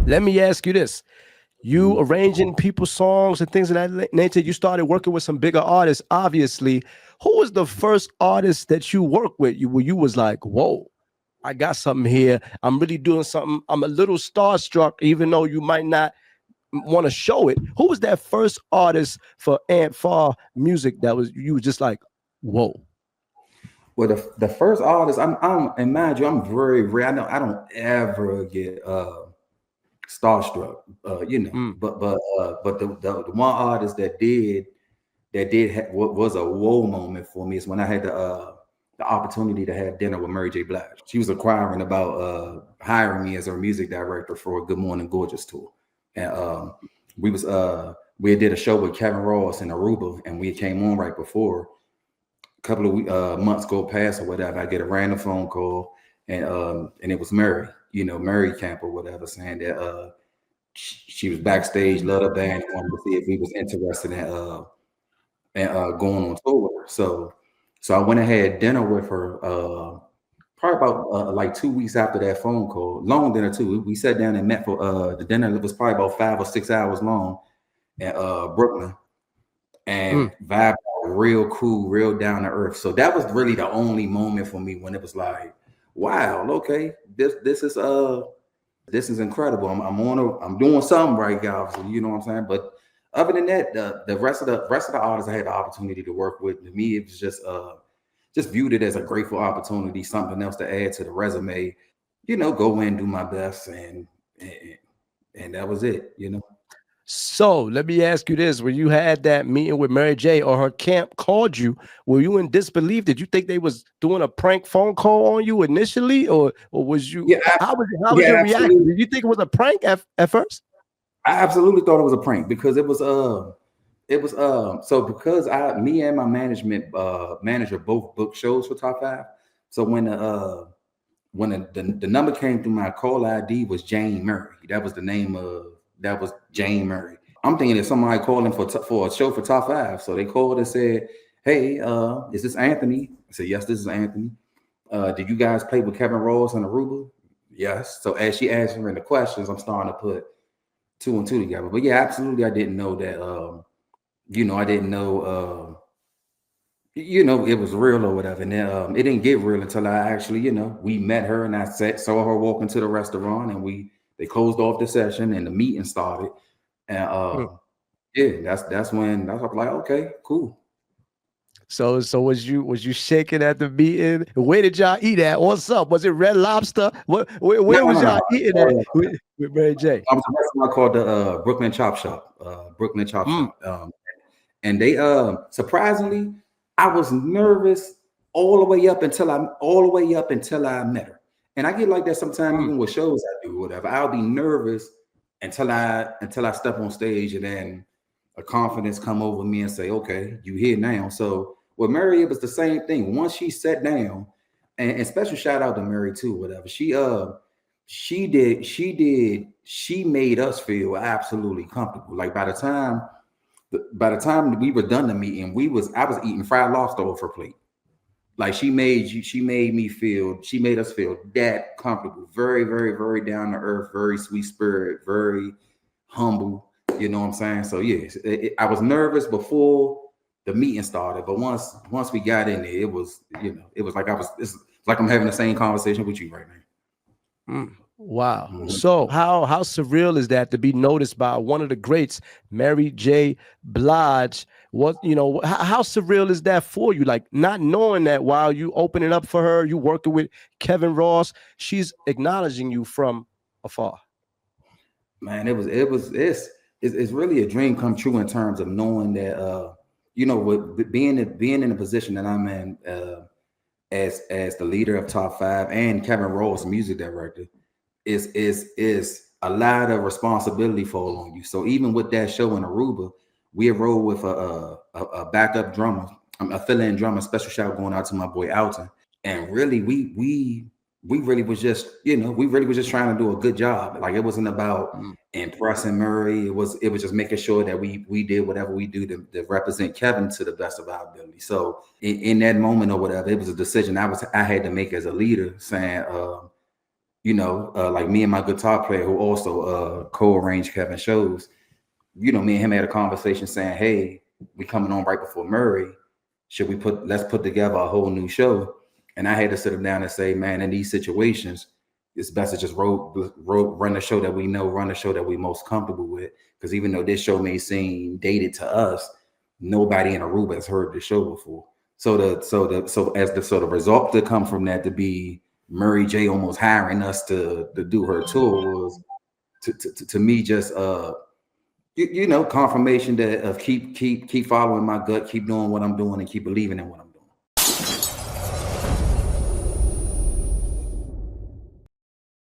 Let me ask you this. You Mhm. arranging people's songs and things of that nature. You started working with some bigger artists, obviously. Who was the first artist that you worked with? Where you was like, whoa, I got something here. I'm really doing something. I'm a little starstruck, even though you might not want to show it. Who was that first artist for Ant music that was you was just like, whoa? Well, the first artist, and mind you, I'm very rare. I don't ever get starstruck, Mm, but the one artist that what was a whoa moment for me is when I had the opportunity to have dinner with Mary J. Blige. She was inquiring about hiring me as her music director for a Good Morning Gorgeous tour, and we was we did a show with Kevin Ross in Aruba, and we came on right before. A couple of months go past or whatever. I get a random phone call, and it was Mary, Mary Camp or whatever, saying that she was backstage, loved the band, and wanted to see if we was interested in going on tour with her. So I went and had dinner with her. Probably about like 2 weeks after that phone call, long dinner too. We sat down and met for the dinner. It was probably about 5 or 6 hours long at Brooklyn, and mm. vibe real cool, real down to earth. So that was really the only moment for me when it was like, wow, okay, this is incredible. I'm doing something right, guys. You know what I'm saying? But other than that, the rest of the artists I had the opportunity to work with, to me, it was just viewed it as a grateful opportunity, something else to add to the resume. Go in, do my best, and, and that was it. So let me ask you this: when you had that meeting with Mary J. or her camp called you, were you in disbelief? Did you think they was doing a prank phone call on you initially, or was you? Yeah, How was yeah, your reaction? absolutely. Did you think it was a prank at first? I absolutely thought it was a prank because so because me and my management manager both booked shows for Top Five. So when the number came through, my call ID was Jane Murray. That was the name of that was Jane Murray. I'm thinking that somebody calling for a show for Top Five. So they called and said, "Hey, is this Anthony?" I said, "Yes, this is Anthony. Did you guys play with Kevin Ross and Aruba?" Yes. So as she answering the questions, I'm starting to put two and two together. But yeah, absolutely, I didn't know that. I didn't know. It was real or whatever. And then it didn't get real until I actually, we met her and I saw her walk into the restaurant, and they closed off the session and the meeting started. And Hmm. yeah, that's when I was like, okay, cool. So was you shaking at the meeting? Where did y'all eat at? What's up? Was it Red Lobster? No, Where no, was no, no. y'all eating at with Mary J? I was a restaurant called the Brooklyn Chop Shop. Brooklyn Chop Mm, Shop. And they surprisingly, I was nervous all the way up until I met her. And I get like that sometimes mm. even with shows I do, whatever. I'll be nervous until I step on stage, and then a confidence come over me and say, okay, you here now. So with Mary, it was the same thing. Once she sat down, and special shout out to Mary too, whatever. She made us feel absolutely comfortable. Like by the time we were done the meeting, I was eating fried lobster off her plate. Like she made us feel that comfortable. Very, very, very down to earth, very sweet spirit, very humble. You know what I'm saying? So yes, I was nervous before the meeting started, but once we got in there, it was like it's like I'm having the same conversation with you right Mm. Wow. now. So how surreal is that to be noticed by one of the greats, Mary J. Blige? What how surreal is that for you? Like not knowing that while you opening up for her, you working with Kevin Ross, she's acknowledging you from afar. Man, it's really a dream come true in terms of knowing that with being in the position that I'm in as the leader of Top Five and Kevin Ross, music director, is a lot of responsibility fall on you. So even with that show in Aruba, we enrolled with a backup drummer, a fill-in drummer. Special shout going out to my boy Alton. And really, we really was just trying to do a good job. Like it wasn't about Mm. impressing Murray. It was just making sure that we did whatever we do to represent Kevin to the best of our ability. So in that moment or whatever, it was a decision I had to make as a leader, saying, like me and my guitar player who also co-arranged Kevin shows, me and him had a conversation saying, hey, we coming on right before Murray. Let's put together a whole new show. And I had to sit him down and say, man, in these situations, it's best to just run the show that we know, run the show that we most comfortable with. Because even though this show may seem dated to us, nobody in Aruba has heard the show before. So the result to come from that to be Murray J almost hiring us to do her tour was to me just confirmation that of keep following my gut, keep doing what I'm doing, and keep believing in what I'm